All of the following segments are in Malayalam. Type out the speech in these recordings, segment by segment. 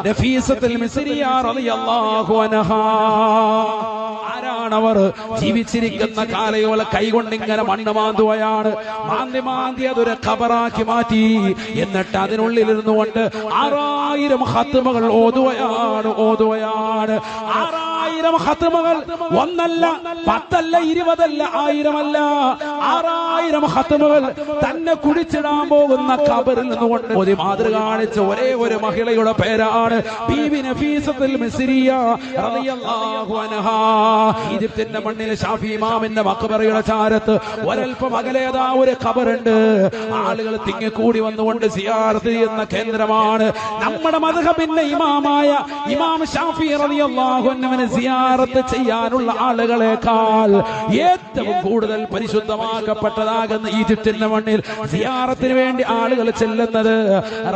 നഫീസത്തുൽ മിസ്രിയ റളിയല്ലാഹു അൻഹാ. ആരാണവർ? ജീവിച്ചിരിക്കുന്ന കാലയോളം കൈകൊണ്ടിങ്ങനെ മണ്ണ് മാന്തുകയാണ്. മാന്തി അതൊരു ഖബറാക്കി മാറ്റി. എന്നിട്ട് അതിനുള്ളിലിരുന്നു കൊണ്ട് 6000 ഖത്മകൾ ഓതുകയാണ്. 6000 ഖത്മകൾ. ഒന്നല്ല, 10 അല്ല, 20 അല്ല, 1000 അല്ല, 6000 ഖത്മകൾ തന്നെ കുടിച്ചിടാൻ പോകുന്ന ഖബറിൽ നിന്നുകൊണ്ട് ഒരു മാതൃക കാണിച്ച ഒരേ ഒരു മഹിളയുടെ പേരാണ് ബീബി നഫീസത്തുൽ മിസ്രിയ റളിയല്ലാഹു അൻഹാ. ഈജിപ്തിന്റെ മണ്ണിൽ ഷാഫി ഇമാമിന്റെ മഖബറയുടെ ചാരത്ത് ഒരൽപ്പം അകലേതാ ഒരു ഖബറുണ്ട്. ആളുകൾ തിങ്ങിക്കൂടി വന്നുകൊണ്ട് സിയാറത്ത് ചെയ്യുന്ന കേന്ദ്രമാണ്. നമ്മുടെ മദ്ഹബിന്റെ ഇമാമായ ഇമാം ഷാഫി റളിയല്ലാഹു അൻഹുവിനെ സിയാറത്ത് ചെയ്യാനുള്ള ആളുകളെക്കാൾ ഏറ്റവും കൂടുതൽ പരിശുദ്ധമാക്കപ്പെട്ടതാകുന്ന ഈജിപ്തിന്റെ മണ്ണിൽ സിയാറത്തിന് വേണ്ടി ആളുകൾ ചെല്ലുന്നത്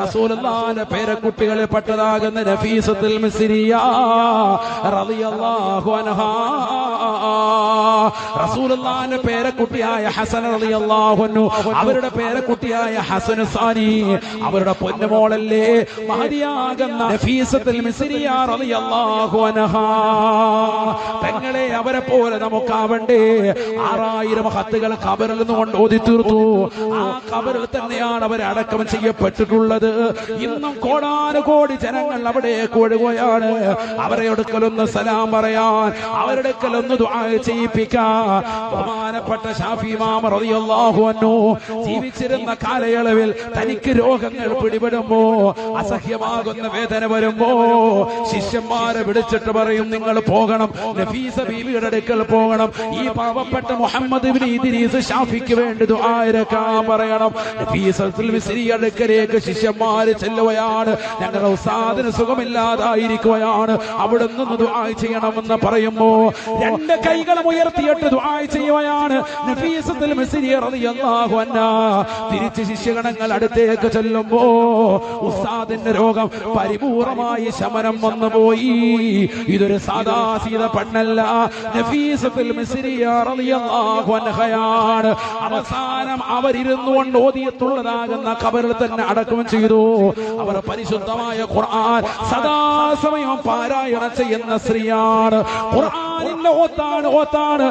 റസൂലുള്ളാഹിന്റെ പേരക്കുട്ടികളിൽ പെട്ടതാകുന്ന നഫീസത്തുൽ മിസ്രിയ റളിയല്ലാഹു അൻഹാ. റസൂലുള്ളാഹിന്റെ പേരക്കുട്ടിയായ ഹസൻ റളിയല്ലാഹു അൻഹു, അവരുടെ പേരക്കുട്ടിയായ ഹസൻ സാനി, അവരുടെ പൊന്നുമോളല്ലേ മഹദിയാകുന്ന നഫീസത്തുൽ മിസ്രിയ റളിയല്ലാഹു അൻഹാ. പെങ്ങളെ, അവരെ പോലെ നമുക്കാവണ്ടേ? 6000 ഖത്തുകൾ ഖബറിൽ നിന്ന് കൊണ്ട് ഓതി തീർത്തു. ആ ഖബറിൽ തന്നെയാണ് അവർ അടക്കം ചെയ്യപ്പെട്ടിട്ടുള്ളത്. ഇന്നും കോടാനുകോടി ജനങ്ങൾ അവിടേക്ക് ഒഴുകുകയാണ്. അവരെ അടുക്കലൊന്ന് സലാം പറയാൻ, അവരുടെ അടുക്കലൊന്ന് ദുആ ചെയ്യിപ്പിക്കാൻ. ബഹുമാനപ്പെട്ട ഷാഫി ഇമാം റളിയല്ലാഹു അൻഹു ജീവിച്ചിരുന്ന കാലയളവിൽ തനിക്ക് രോഗങ്ങൾ പിടിപെടുമ്പോ, അസഹ്യമാകുന്ന വേദന വരുമ്പോ ശിഷ്യന്മാരെ വിളിച്ചിട്ട് പറയും, നിങ്ങൾ പോകണം, നഫീസ ബീവിയുടെ അടുക്കൽ പോകണം. ഈ പാവപ്പെട്ട മുഹമ്മദ് ഇബ്നു ഇദ്രീസ് ഷാഫിക്ക് വേണ്ടി ദുആ ഇറക്കാൻ പറയണം. നഫീസത്തുൽ മിസ്രിയുടെ അടുക്കലേക്ക് ശിഷ്യന്മാര് ചെല്ലുകയാണ്. ഞങ്ങളുടെ ഉസ്താദിന് സുഖമില്ലാതായിരിക്കുകയാണ്, അവിടെ നിന്ന് ദുആ ചെയ്യണമെന്ന് പറയുമ്പോ 2 കൈകളും ഉയർത്തിയിട്ട് ദുആ ചെയ്യുകയാണ് നഫീസത്തുൽ മിസ്രിയ റളിയല്ലാഹു അൻഹാ. തിരിച്ച് ശിഷ്യഗണങ്ങൾ അടുത്തേക്ക് ചെല്ലുമ്പോ ഉസ്താദിന്റെ രോഗം പരിപൂർണമായി ശമനം വന്നുപോയി. ഇതൊരു സാദാസീത പെണ്ണല്ല, നഫീസത്തുൽ മിസ്രിയ റളിയല്ലാഹു അൻഹയാണ്. അവസാനം അവരിരുന്നു കൊണ്ട് ഓതിയിട്ടുള്ളതാകുന്ന ഖബറിൽ തന്നെ അടക്കം ചെയ്തു. അവർ പരിശുദ്ധമായ ഖുർആൻ സദാസമയം പാരായണം ചെയ്യുന്ന സ്ത്രീയാണ്. ഖുർആനിന്റെ ഓത്താണ്